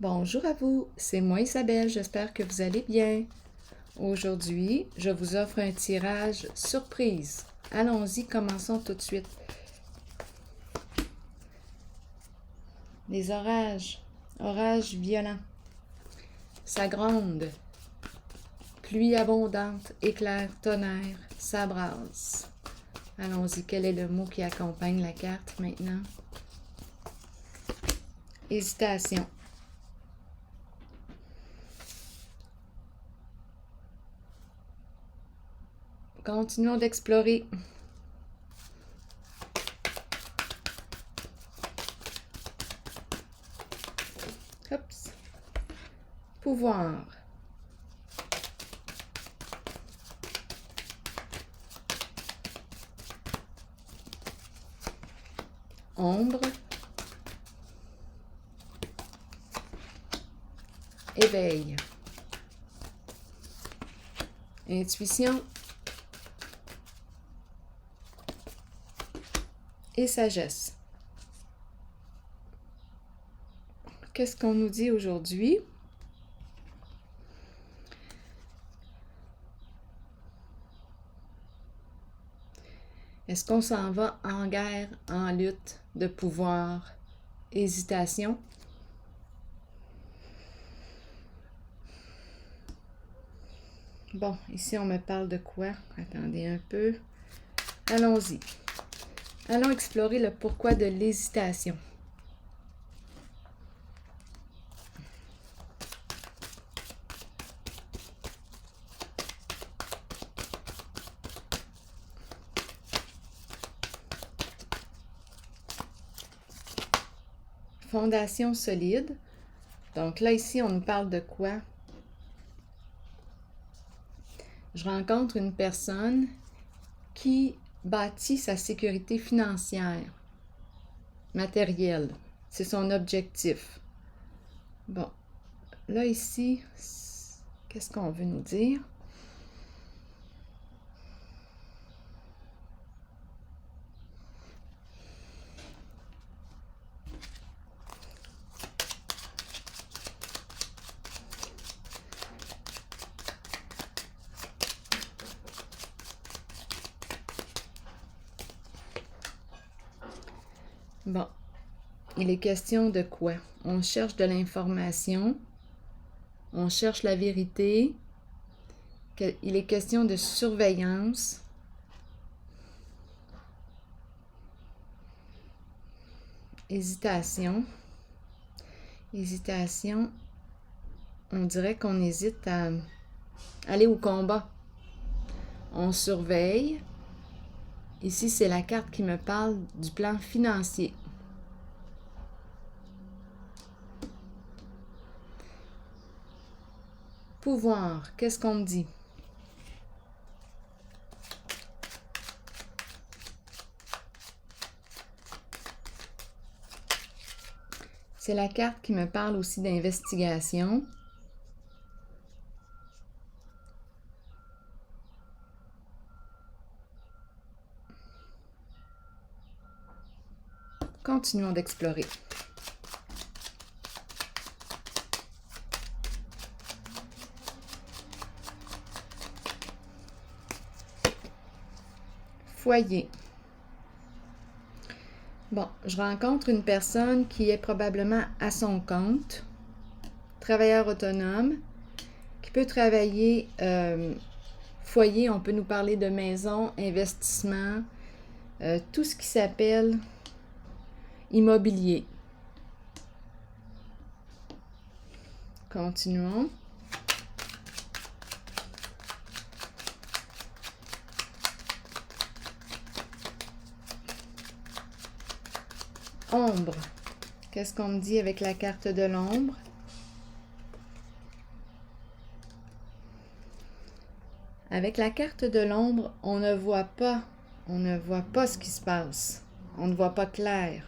Bonjour à vous, c'est moi Isabelle, j'espère que vous allez bien. Aujourd'hui, je vous offre un tirage surprise. Allons-y, commençons tout de suite. Les orages, orages violents. Ça gronde. Pluie abondante, éclair, tonnerre, ça brasse. Allons-y, quel est le mot qui accompagne la carte maintenant? Hésitation. Continuons d'explorer. Oups. Pouvoir. Ombre. Éveil. Intuition. Et sagesse. Qu'est-ce qu'on nous dit aujourd'hui? Est-ce qu'on s'en va en guerre, en lutte de pouvoir, hésitation? Bon, ici on me parle de quoi? Attendez un peu. Allons-y. Allons explorer le pourquoi de l'hésitation. Fondation solide. Donc là, ici, on nous parle de quoi? Je rencontre une personne qui bâtit sa sécurité financière, matérielle. C'est son objectif. Bon, là, ici, qu'est-ce qu'on veut nous dire? Bon, il est question de quoi? On cherche de l'information, on cherche la vérité, il est question de surveillance, hésitation. Hésitation, on dirait qu'on hésite à aller au combat. On surveille. Ici, c'est la carte qui me parle du plan financier. Pouvoir, qu'est-ce qu'on me dit? C'est la carte qui me parle aussi d'investigation. Continuons d'explorer. Foyer. Bon, je rencontre une personne qui est probablement à son compte, travailleur autonome, qui peut travailler foyer, on peut nous parler de maison, investissement, tout ce qui s'appelle immobilier. Continuons. Ombre. Qu'est-ce qu'on me dit avec la carte de l'ombre? Avec la carte de l'ombre, on ne voit pas ce qui se passe. On ne voit pas clair.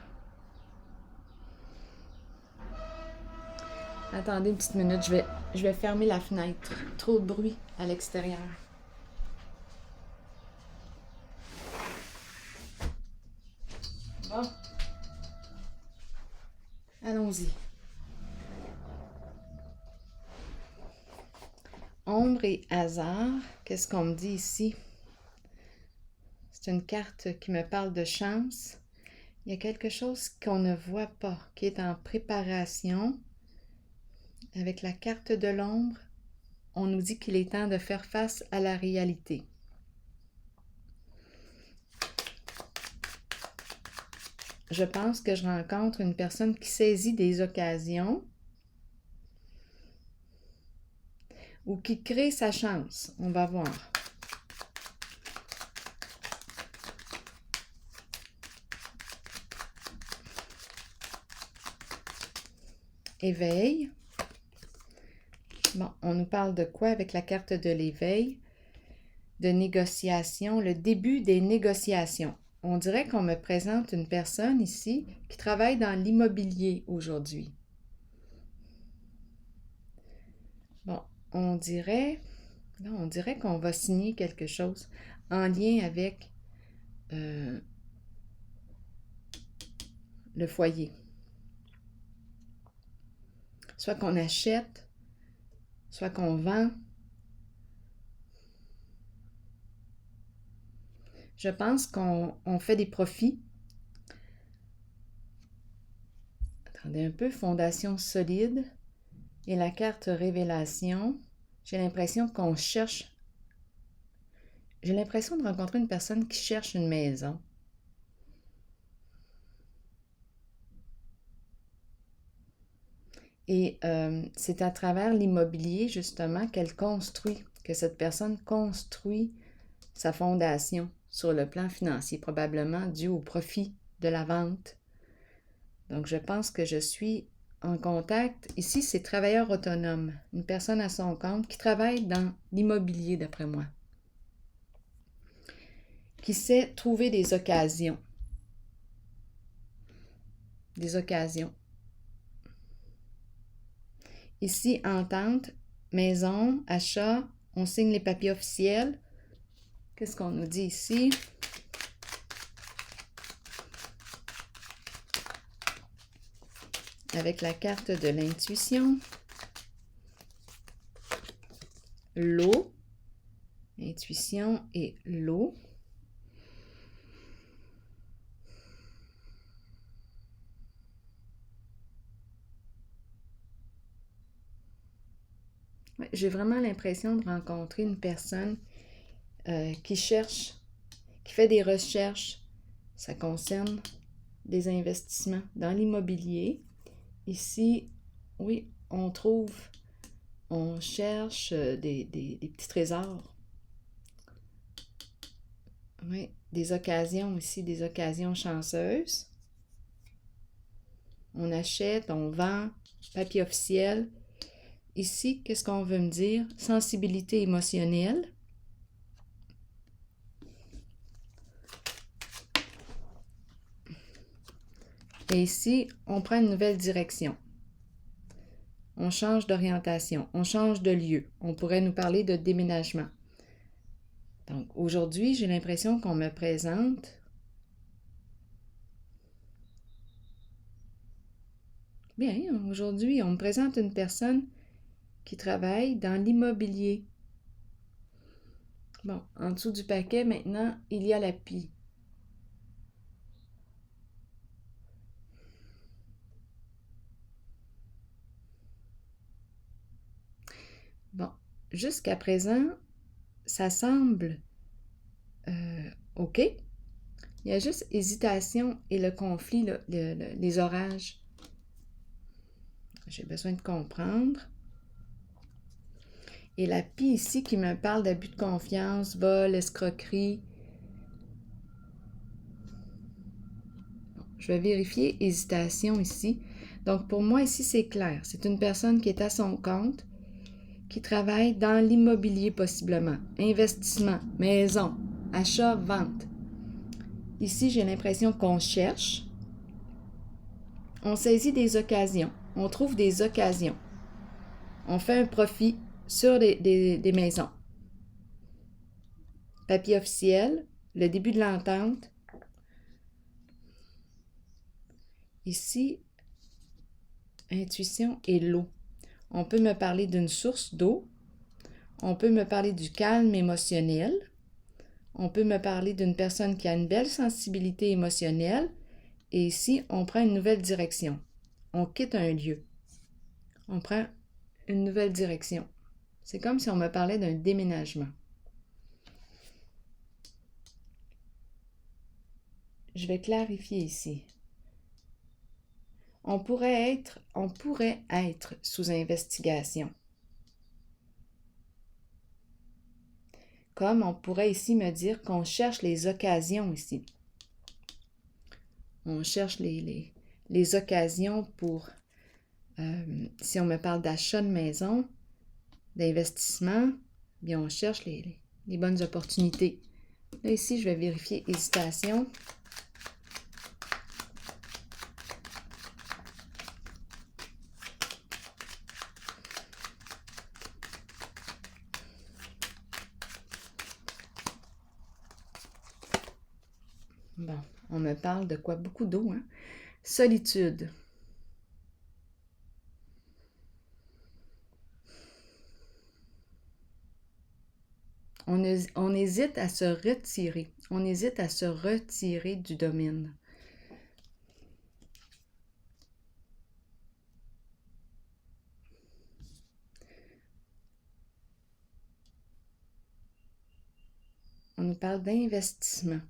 Attendez une petite minute, je vais fermer la fenêtre. Trop de bruit à l'extérieur. Bon. Allons-y. ombre et hasard, qu'est-ce qu'on me dit ici? C'est une carte qui me parle de chance. Il y a quelque chose qu'on ne voit pas, qui est en préparation. Avec la carte de l'ombre, on nous dit qu'il est temps de faire face à la réalité. Je pense que je rencontre une personne qui saisit des occasions ou qui crée sa chance. On va voir. Éveil. Bon, on nous parle de quoi avec la carte de l'éveil? De négociation, le début des négociations. On dirait qu'on me présente une personne ici qui travaille dans l'immobilier aujourd'hui. Bon, on dirait qu'on va signer quelque chose en lien avec le foyer. Soit qu'on achète, soit qu'on vend. Je pense qu'on fait des profits. Attendez un peu, fondation solide et la carte révélation. J'ai l'impression qu'on cherche. J'ai l'impression de rencontrer une personne qui cherche une maison. Et c'est à travers l'immobilier, justement, que cette personne construit sa fondation sur le plan financier, probablement dû au profit de la vente. Donc, je pense que je suis en contact. Ici, c'est travailleur autonome, une personne à son compte qui travaille dans l'immobilier, d'après moi, qui sait trouver des occasions. Des occasions. Ici, entente, maison, achat, on signe les papiers officiels. Qu'est-ce qu'on nous dit ici? Avec la carte de l'intuition. L'eau. Intuition et l'eau. Ouais, j'ai vraiment l'impression de rencontrer une personne qui cherche, qui fait des recherches. Ça concerne des investissements dans l'immobilier. Ici, oui, on cherche des petits trésors. Oui, des occasions ici, des occasions chanceuses. On achète, on vend, papier officiel. Ici, qu'est-ce qu'on veut me dire? Sensibilité émotionnelle. Et ici, on prend une nouvelle direction. On change d'orientation, on change de lieu. On pourrait nous parler de déménagement. Donc, aujourd'hui, j'ai l'impression qu'on me présente bien, aujourd'hui, on me présente une personne qui travaille dans l'immobilier. Bon, en dessous du paquet, maintenant, il y a la pie. Bon, jusqu'à présent, ça semble OK. Il y a juste hésitation et le conflit, les orages. J'ai besoin de comprendre. Et la pie ici qui me parle d'abus de confiance, vol, escroquerie. Bon, je vais vérifier hésitation ici. Donc, pour moi, ici, c'est clair. C'est une personne qui est à son compte, qui travaille dans l'immobilier possiblement. Investissement, maison, achat, vente. Ici, j'ai l'impression qu'on cherche. On saisit des occasions. On trouve des occasions. On fait un profit sur des maisons. Papier officiel, le début de l'entente. Ici, intuition et l'eau. On peut me parler d'une source d'eau. On peut me parler du calme émotionnel. On peut me parler d'une personne qui a une belle sensibilité émotionnelle. Et ici, on prend une nouvelle direction. On quitte un lieu. On prend une nouvelle direction. C'est comme si on me parlait d'un déménagement. Je vais clarifier ici. On pourrait être sous investigation. Comme on pourrait ici me dire qu'on cherche les occasions ici. On cherche les occasions pour, si on me parle d'achat de maison, d'investissement, bien on cherche les bonnes opportunités. Là, ici, je vais vérifier hésitation. Bon, on me parle de quoi? Beaucoup d'eau, hein? Solitude. On hésite à se retirer. On hésite à se retirer du domaine. On nous parle d'investissement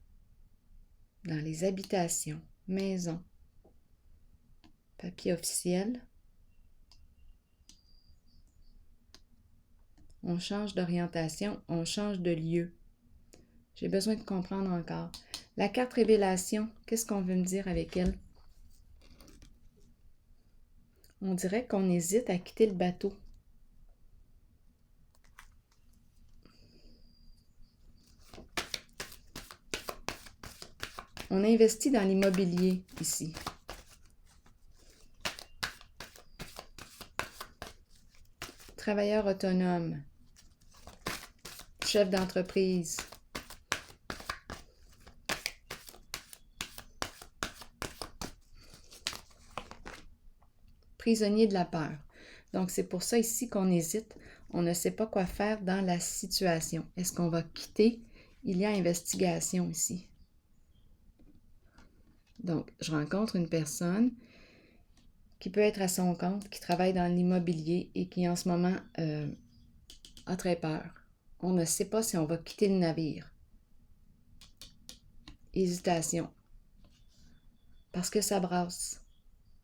dans les habitations, maisons, papier officiel. On change d'orientation, on change de lieu. J'ai besoin de comprendre encore. La carte révélation, qu'est-ce qu'on veut me dire avec elle? On dirait qu'on hésite à quitter le bateau. On investit dans l'immobilier ici. Travailleur autonome. Chef d'entreprise. Prisonnier de la peur. Donc, c'est pour ça ici qu'on hésite. On ne sait pas quoi faire dans la situation. Est-ce qu'on va quitter? Il y a investigation ici. Donc, je rencontre une personne qui peut être à son compte, qui travaille dans l'immobilier et qui en ce moment a très peur. On ne sait pas si on va quitter le navire. Hésitation. Parce que ça brasse.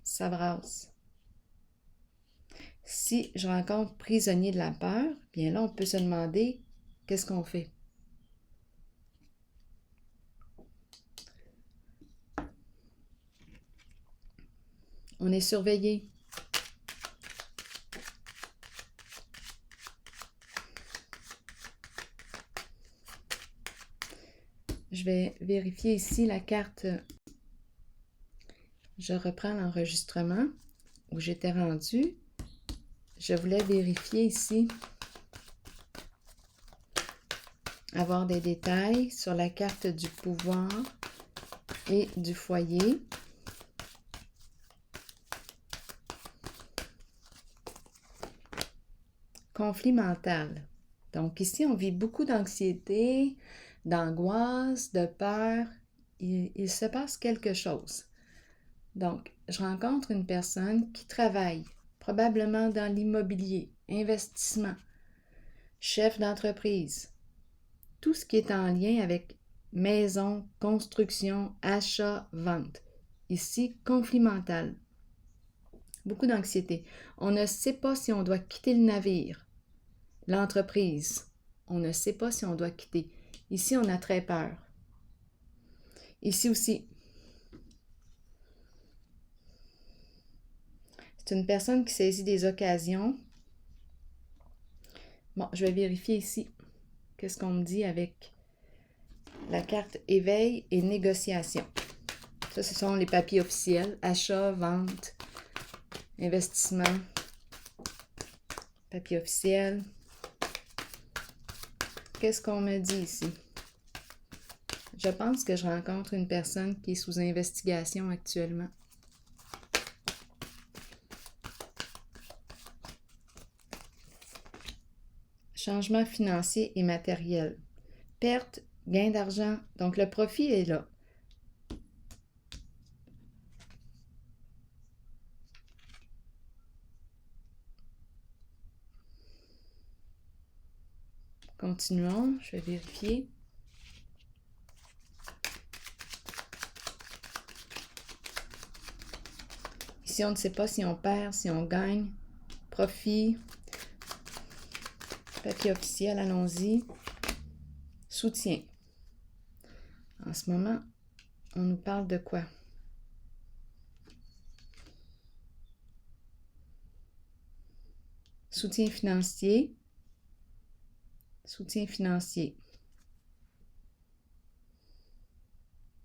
Ça brasse. Si je rencontre prisonnier de la peur, bien là, on peut se demander qu'est-ce qu'on fait. On est surveillé. Je vais vérifier ici la carte. Je reprends l'enregistrement où j'étais rendue. Je voulais vérifier ici, avoir des détails sur la carte du pouvoir et du foyer. Conflit mental. Donc ici, on vit beaucoup d'anxiété, d'angoisse, de peur. Il se passe quelque chose. Donc, je rencontre une personne qui travaille probablement dans l'immobilier, investissement, chef d'entreprise, tout ce qui est en lien avec maison, construction, achat, vente. Ici, conflit mental. Beaucoup d'anxiété. On ne sait pas si on doit quitter le navire, l'entreprise. On ne sait pas si on doit quitter. Ici, on a très peur. Ici aussi, c'est une personne qui saisit des occasions. Bon, je vais vérifier ici. Qu'est-ce qu'on me dit avec la carte éveil et négociation. Ça, ce sont les papiers officiels. Achat, vente, investissement, papier officiel. Qu'est-ce qu'on me dit ici? Je pense que je rencontre une personne qui est sous investigation actuellement. changement financier et matériel. Perte, gain d'argent, donc le profit est là. Continuons, je vais vérifier. Ici, on ne sait pas si on perd, si on gagne. Profit. Papier officiel, allons-y. Soutien. En ce moment, on nous parle de quoi? Soutien financier. Soutien financier.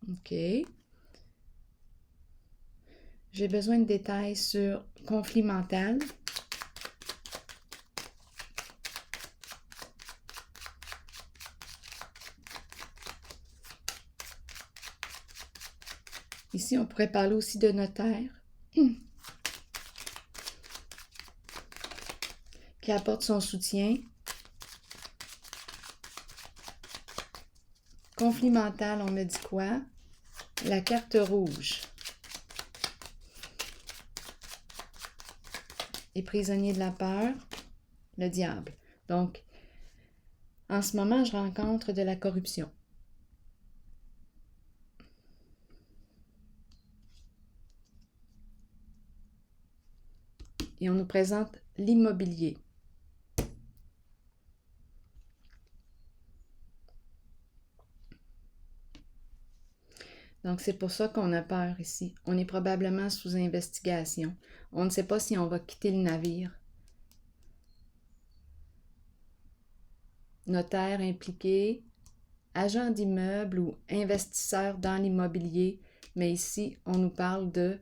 OK. J'ai besoin de détails sur conflit mental. Ici, on pourrait parler aussi de notaire qui apporte son soutien. Conflit mental, on me dit quoi? La carte rouge. Et prisonnier de la peur, le diable. Donc, en ce moment, je rencontre de la corruption. Et on nous présente l'immobilier. Donc, c'est pour ça qu'on a peur ici. On est probablement sous investigation. On ne sait pas si on va quitter le navire. Notaire impliqué, agent d'immeuble ou investisseur dans l'immobilier. Mais ici, on nous parle de...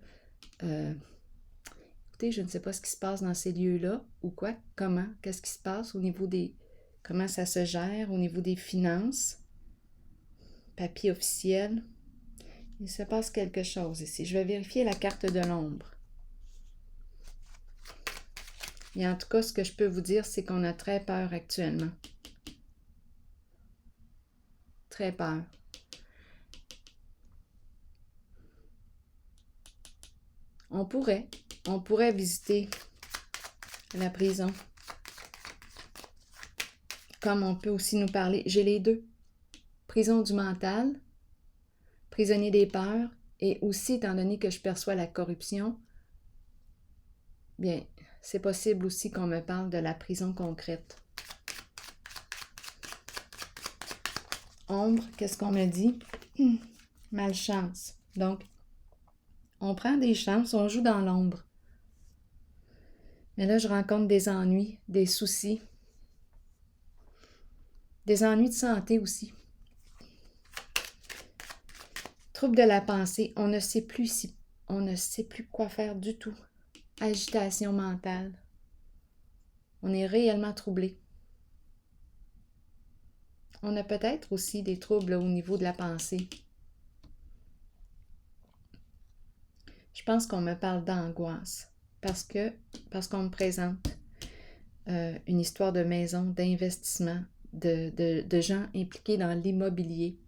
écoutez, je ne sais pas ce qui se passe dans ces lieux-là ou quoi, comment, qu'est-ce qui se passe au niveau des... Comment ça se gère au niveau des finances. Papier officiel. Il se passe quelque chose ici. Je vais vérifier la carte de l'ombre. Et en tout cas, ce que je peux vous dire, c'est qu'on a très peur actuellement. Très peur. On pourrait visiter la prison. Comme on peut aussi nous parler, j'ai les deux. Prison du mental, prisonnier des peurs, et aussi, étant donné que je perçois la corruption, bien, c'est possible aussi qu'on me parle de la prison concrète. Ombre, qu'est-ce qu'on me dit? Malchance. Donc, on prend des chances, on joue dans l'ombre. Mais là, je rencontre des ennuis, des soucis. Des ennuis de santé aussi. Trouble de la pensée, on ne sait plus quoi faire du tout. Agitation mentale. On est réellement troublé. On a peut-être aussi des troubles au niveau de la pensée. Je pense qu'on me parle d'angoisse parce qu'on me présente une histoire de maison, d'investissement, de gens impliqués dans l'immobilier.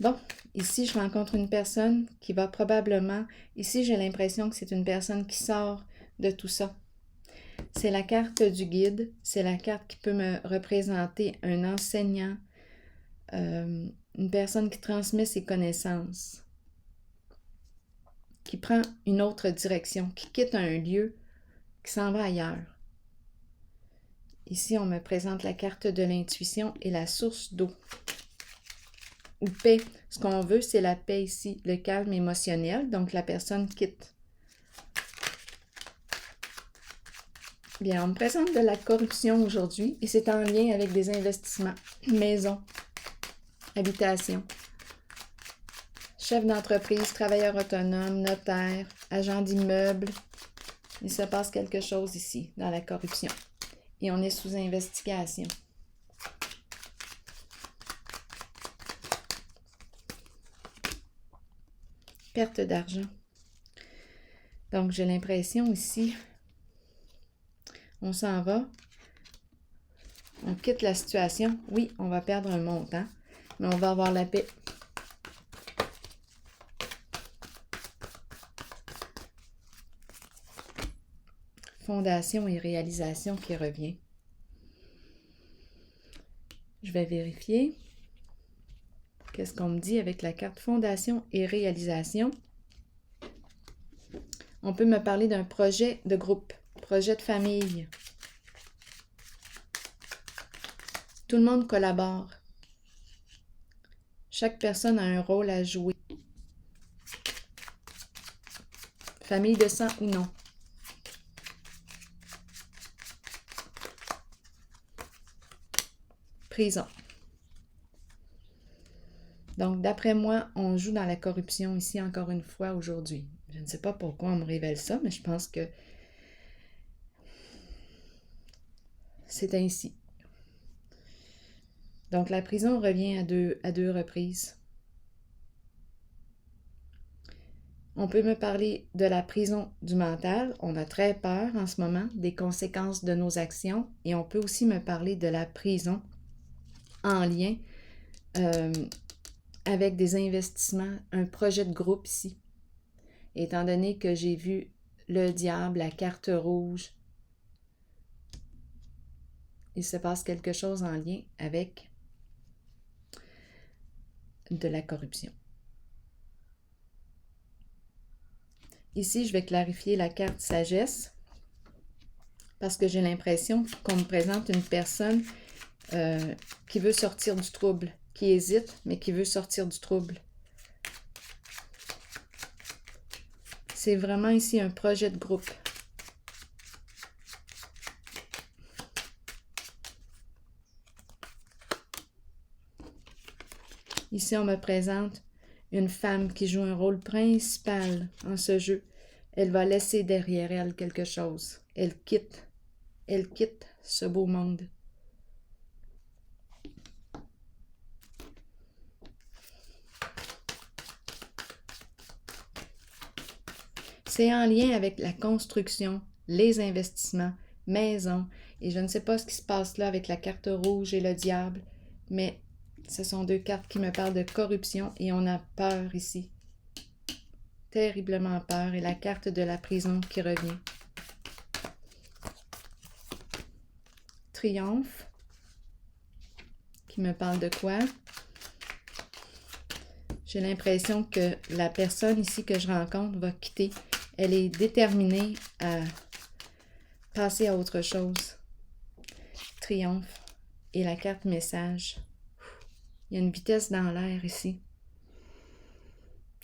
Bon, ici, je rencontre une personne qui va probablement... Ici, j'ai l'impression que c'est une personne qui sort de tout ça. C'est la carte du guide. C'est la carte qui peut me représenter un enseignant, une personne qui transmet ses connaissances, qui prend une autre direction, qui quitte un lieu, qui s'en va ailleurs. Ici, on me présente la carte de l'intuition et la source d'eau. Ou paix. Ce qu'on veut, c'est la paix ici, le calme émotionnel. Donc, la personne quitte. Bien, on me présente de la corruption aujourd'hui et c'est en lien avec des investissements. Maison, habitation, chef d'entreprise, travailleur autonome, notaire, agent d'immeuble. Il se passe quelque chose ici, dans la corruption. Et on est sous investigation. Perte d'argent. Donc, j'ai l'impression ici, on s'en va On quitte la situation. Oui, on va perdre un montant, mais on va avoir la paix. Fondation et réalisation qui revient. Je vais vérifier. Qu'est-ce qu'on me dit avec la carte fondation et réalisation? On peut me parler d'un projet de groupe, projet de famille. Tout le monde collabore. Chaque personne a un rôle à jouer. Famille de sang ou non. Prison. Donc, d'après moi, on joue dans la corruption ici encore une fois aujourd'hui. Je ne sais pas pourquoi on me révèle ça, mais je pense que c'est ainsi. Donc, la prison revient à deux reprises. On peut me parler de la prison du mental. On a très peur en ce moment des conséquences de nos actions. Et on peut aussi me parler de la prison en lien avec des investissements, un projet de groupe ici. Étant donné que j'ai vu le diable, la carte rouge, il se passe quelque chose en lien avec de la corruption. Ici, je vais clarifier la carte sagesse parce que j'ai l'impression qu'on me présente une personne qui veut sortir du trouble, qui hésite, mais qui veut sortir du trouble. C'est vraiment ici un projet de groupe. Ici, on me présente une femme qui joue un rôle principal en ce jeu. Elle va laisser derrière elle quelque chose. Elle quitte ce beau monde. C'est en lien avec la construction, les investissements, maison, et je ne sais pas ce qui se passe là avec la carte rouge et le diable, mais ce sont deux cartes qui me parlent de corruption et on a peur ici. Terriblement peur, et la carte de la prison qui revient. Triomphe, qui me parle de quoi? J'ai l'impression que la personne ici que je rencontre va quitter. Elle est déterminée à passer à autre chose. Triomphe et la carte message. Il y a une vitesse dans l'air ici.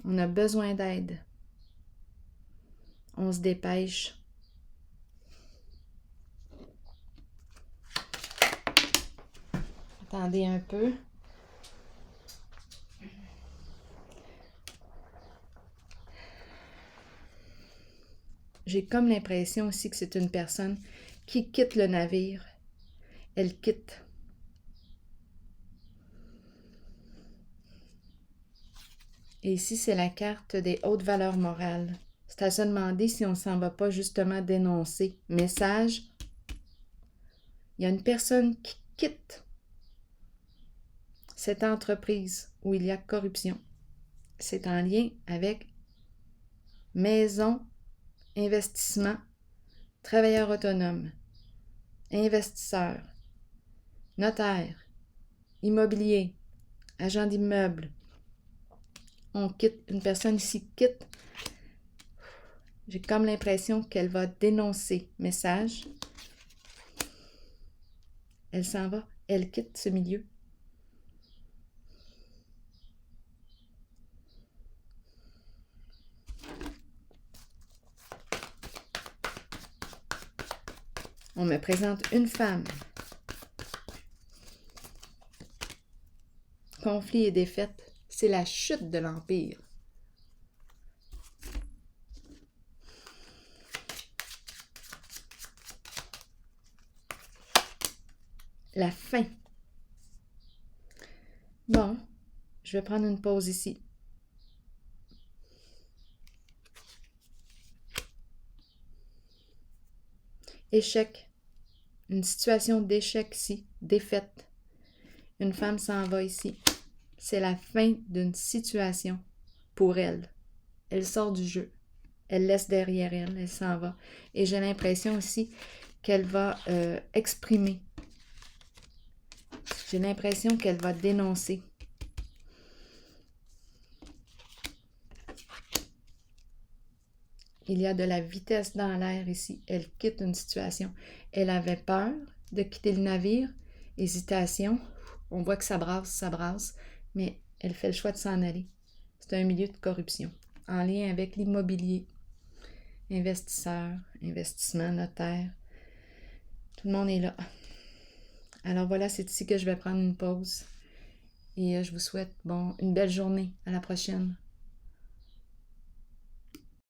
On a besoin d'aide. On se dépêche. Attendez un peu. J'ai comme l'impression aussi que c'est une personne qui quitte le navire. Elle quitte. Et ici, c'est la carte des hautes valeurs morales. C'est à se demander si on ne s'en va pas justement dénoncer. Message. Il y a une personne qui quitte cette entreprise où il y a corruption. C'est en lien avec maison, investissement, travailleur autonome, investisseur, notaire, immobilier, agent d'immeuble. On quitte, une personne ici quitte. J'ai comme l'impression qu'elle va dénoncer. Message. Elle s'en va. Elle quitte ce milieu. On me présente une femme. Conflit et défaite, c'est la chute de l'Empire. La fin. Bon, je vais prendre une pause ici. Échec. une situation d'échec ici, défaite. Une femme s'en va ici. C'est la fin d'une situation pour elle. Elle sort du jeu. Elle laisse derrière elle, elle s'en va. Et j'ai l'impression aussi qu'elle va exprimer. J'ai l'impression qu'elle va dénoncer. Il y a de la vitesse dans l'air ici. Elle quitte une situation. Elle avait peur de quitter le navire. Hésitation. On voit que ça brasse, mais elle fait le choix de s'en aller. C'est un milieu de corruption, en lien avec l'immobilier. Investisseurs, investissement, notaire. Tout le monde est là. Alors voilà, c'est ici que je vais prendre une pause. Et je vous souhaite une belle journée. À la prochaine.